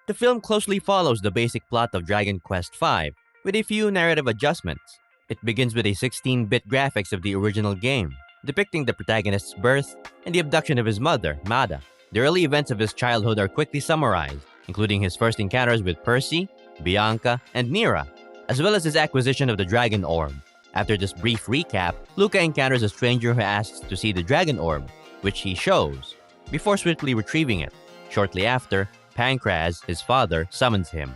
The film closely follows the basic plot of Dragon Quest V, with a few narrative adjustments. It begins with a 16-bit graphics of the original game, depicting the protagonist's birth and the abduction of his mother, Mada. The early events of his childhood are quickly summarized, including his first encounters with Percy, Bianca, and Nira, as well as his acquisition of the Dragon Orb. After this brief recap, Luca encounters a stranger who asks to see the Dragon Orb, which he shows, before swiftly retrieving it. Shortly after, Pancras, his father, summons him.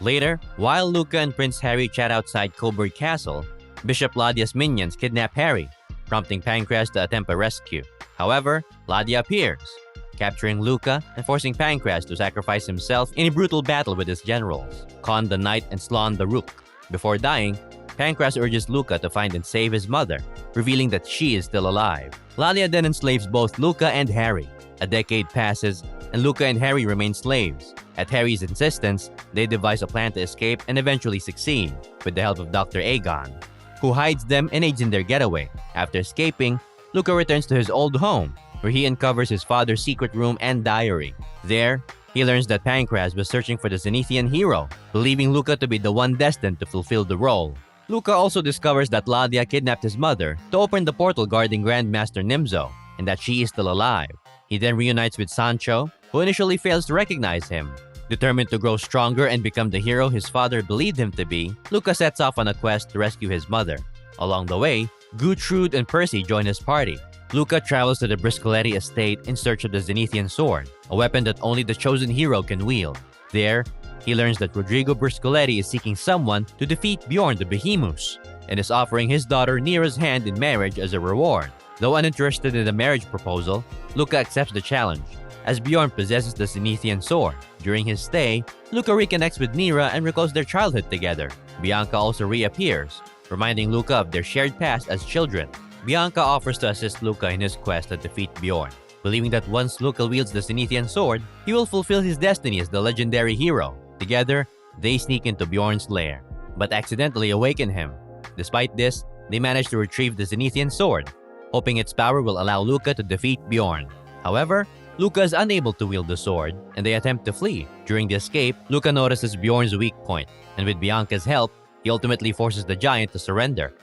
Later, while Luca and Prince Harry chat outside Coburg Castle, Bishop Ladia's minions kidnap Harry, prompting Pancras to attempt a rescue. However, Ladia appears, capturing Luca and forcing Pancras to sacrifice himself in a brutal battle with his generals, Con the Knight and Slon the Rook. Before dying, Pancras urges Luca to find and save his mother, revealing that she is still alive. Ladia then enslaves both Luca and Harry. A decade passes, and Luca and Harry remain slaves. At Harry's insistence, they devise a plan to escape and eventually succeed, with the help of Dr. Aegon, who hides them and aids in their getaway. After escaping, Luca returns to his old home, where he uncovers his father's secret room and diary. There, he learns that Pancras was searching for the Zenithian hero, believing Luca to be the one destined to fulfill the role. Luca also discovers that Ladia kidnapped his mother to open the portal guarding Grandmaster Nimzo, and that she is still alive. He then reunites with Sancho, who initially fails to recognize him. Determined to grow stronger and become the hero his father believed him to be, Luca sets off on a quest to rescue his mother. Along the way, Gertrude and Percy join his party. Luca travels to the Briscoletti estate in search of the Zenithian sword, a weapon that only the chosen hero can wield. There, he learns that Rodrigo Briscoletti is seeking someone to defeat Bjorn the Behemoth, and is offering his daughter Nira's hand in marriage as a reward. Though uninterested in the marriage proposal, Luca accepts the challenge, as Bjorn possesses the Zenithian sword. During his stay, Luca reconnects with Nira and recalls their childhood together. Bianca also reappears, reminding Luca of their shared past as children. Bianca offers to assist Luca in his quest to defeat Bjorn, believing that once Luca wields the Zenithian sword, he will fulfill his destiny as the legendary hero. Together, they sneak into Bjorn's lair, but accidentally awaken him. Despite this, they manage to retrieve the Zenithian sword, hoping its power will allow Luca to defeat Bjorn. However, Luca is unable to wield the sword, and they attempt to flee. During the escape, Luca notices Bjorn's weak point, and with Bianca's help, he ultimately forces the giant to surrender.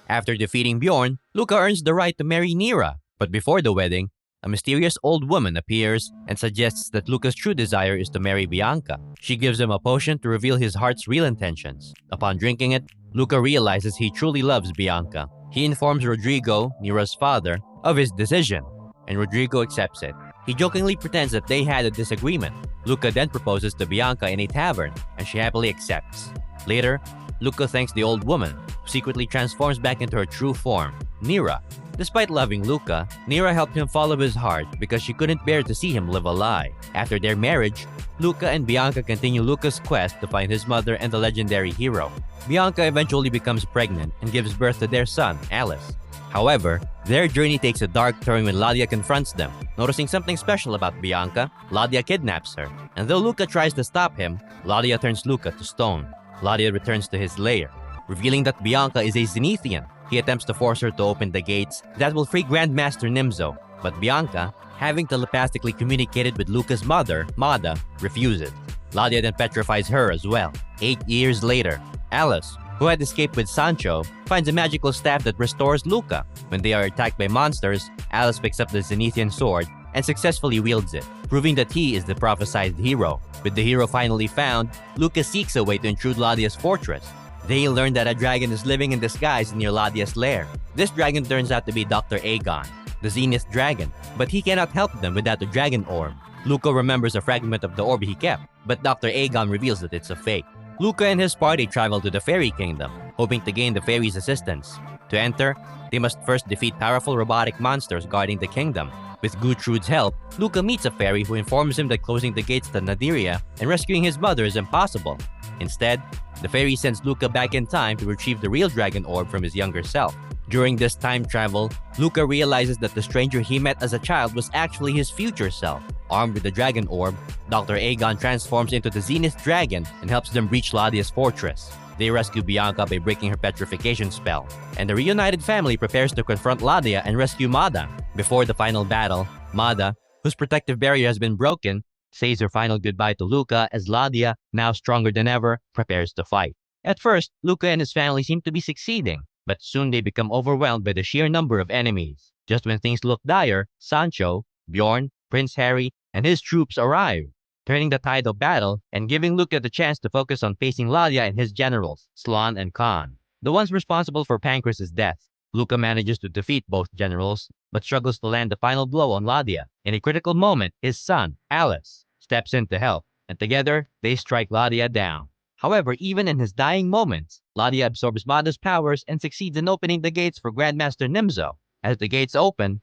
After defeating Bjorn, Luca earns the right to marry Nira, but before the wedding, a mysterious old woman appears and suggests that Luca's true desire is to marry Bianca. She gives him a potion to reveal his heart's real intentions. Upon drinking it, Luca realizes he truly loves Bianca. He informs Rodrigo, Nira's father, of his decision, and Rodrigo accepts it. He jokingly pretends that they had a disagreement. Luca then proposes to Bianca in a tavern, and she happily accepts. Later, Luca thanks the old woman, who secretly transforms back into her true form, Nira. Despite loving Luca, Nira helped him follow his heart because she couldn't bear to see him live a lie. After their marriage, Luca and Bianca continue Luca's quest to find his mother and the legendary hero. Bianca eventually becomes pregnant and gives birth to their son, Alice. However, their journey takes a dark turn when Ladia confronts them. Noticing something special about Bianca, Ladia kidnaps her, and though Luca tries to stop him, Ladia turns Luca to stone. Ladia returns to his lair, revealing that Bianca is a Zenithian. He attempts to force her to open the gates that will free Grandmaster Nimzo, but Bianca, having telepathically communicated with Luca's mother, Mada, refuses. Ladia then petrifies her as well. 8 years later, Alice, who had escaped with Sancho, finds a magical staff that restores Luca. When they are attacked by monsters, Alice picks up the Zenithian sword and successfully wields it, proving that he is the prophesied hero. With the hero finally found, Luca seeks a way to intrude Ladia's fortress. They learn that a dragon is living in disguise near Ladia's lair. This dragon turns out to be Dr. Aegon, the Zenith dragon, but he cannot help them without the dragon orb. Luca remembers a fragment of the orb he kept, but Dr. Aegon reveals that it's a fake. Luca and his party travel to the Fairy Kingdom, hoping to gain the fairies' assistance. To enter, they must first defeat powerful robotic monsters guarding the kingdom. With Gertrude's help, Luca meets a fairy who informs him that closing the gates to Nadiria and rescuing his mother is impossible. Instead, the fairy sends Luca back in time to retrieve the real dragon orb from his younger self. During this time travel, Luca realizes that the stranger he met as a child was actually his future self. Armed with the dragon orb, Dr. Aegon transforms into the Zenith dragon and helps them reach Ladia's fortress. They rescue Bianca by breaking her petrification spell, and the reunited family prepares to confront Ladia and rescue Mada. Before the final battle, Mada, whose protective barrier has been broken, says her final goodbye to Luca as Ladia, now stronger than ever, prepares to fight. At first, Luca and his family seem to be succeeding, but soon they become overwhelmed by the sheer number of enemies. Just when things look dire, Sancho, Bjorn, Prince Harry, and his troops arrive, turning the tide of battle and giving Luca the chance to focus on facing Ladia and his generals, Slan and Khan, the ones responsible for Pancras' death. Luca manages to defeat both generals, but struggles to land the final blow on Ladia. In a critical moment, his son, Alice, steps in to help, and together, they strike Ladia down. However, even in his dying moments, Ladia absorbs Mada's powers and succeeds in opening the gates for Grandmaster Nimzo. As the gates open,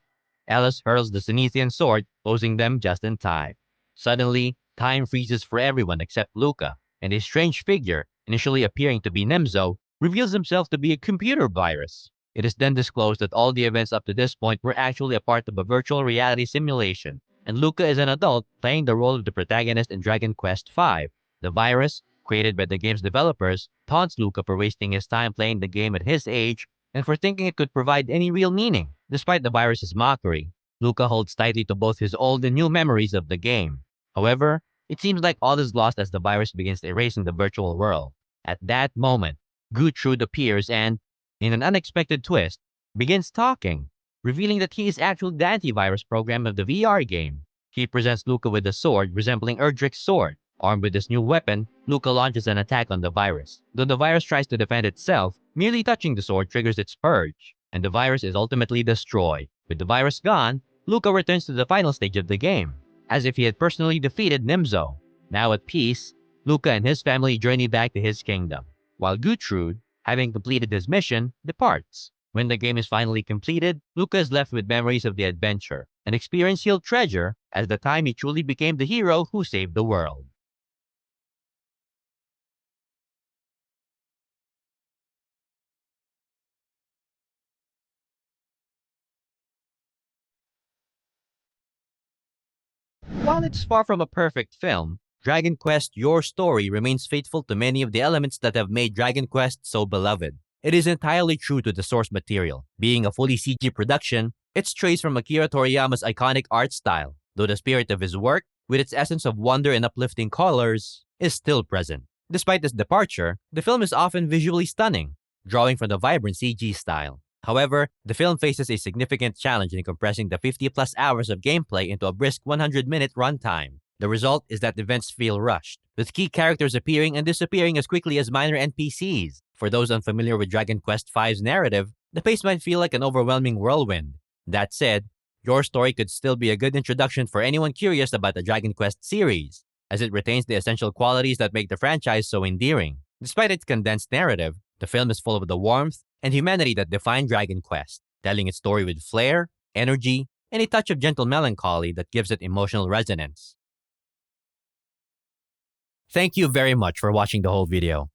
Alice hurls the Cenethian sword, closing them just in time. Suddenly, time freezes for everyone except Luca, and a strange figure, initially appearing to be Nimzo, reveals himself to be a computer virus. It is then disclosed that all the events up to this point were actually a part of a virtual reality simulation, and Luca is an adult playing the role of the protagonist in Dragon Quest V. The virus, created by the game's developers, taunts Luca for wasting his time playing the game at his age and for thinking it could provide any real meaning. Despite the virus's mockery, Luca holds tightly to both his old and new memories of the game. However, it seems like all is lost as the virus begins erasing the virtual world. At that moment, Gertrude appears and, in an unexpected twist, begins talking, revealing that he is actually the antivirus program of the VR game. He presents Luca with a sword resembling Erdrick's sword. Armed with this new weapon, Luca launches an attack on the virus. Though the virus tries to defend itself, merely touching the sword triggers its purge, and the virus is ultimately destroyed. With the virus gone, Luca returns to the final stage of the game, as if he had personally defeated Nimzo. Now at peace, Luca and his family journey back to his kingdom, while Gertrude, having completed his mission, departs. When the game is finally completed, Luca is left with memories of the adventure, an experience he'll treasure as the time he truly became the hero who saved the world. While it's far from a perfect film, Dragon Quest Your Story remains faithful to many of the elements that have made Dragon Quest so beloved. It is entirely true to the source material. Being a fully CG production, it strays from Akira Toriyama's iconic art style, though the spirit of his work, with its essence of wonder and uplifting colors, is still present. Despite this departure, the film is often visually stunning, drawing from the vibrant CG style. However, the film faces a significant challenge in compressing the 50-plus hours of gameplay into a brisk 100-minute runtime. The result is that events feel rushed, with key characters appearing and disappearing as quickly as minor NPCs. For those unfamiliar with Dragon Quest V's narrative, the pace might feel like an overwhelming whirlwind. That said, Your Story could still be a good introduction for anyone curious about the Dragon Quest series, as it retains the essential qualities that make the franchise so endearing. Despite its condensed narrative, the film is full of the warmth and humanity that define Dragon Quest, telling its story with flair, energy, and a touch of gentle melancholy that gives it emotional resonance. Thank you very much for watching the whole video.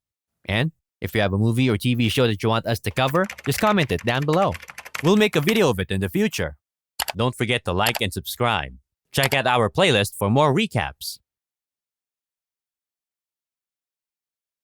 And if you have a movie or TV show that you want us to cover, just comment it down below. We'll make a video of it in the future. Don't forget to like and subscribe. Check out our playlist for more recaps.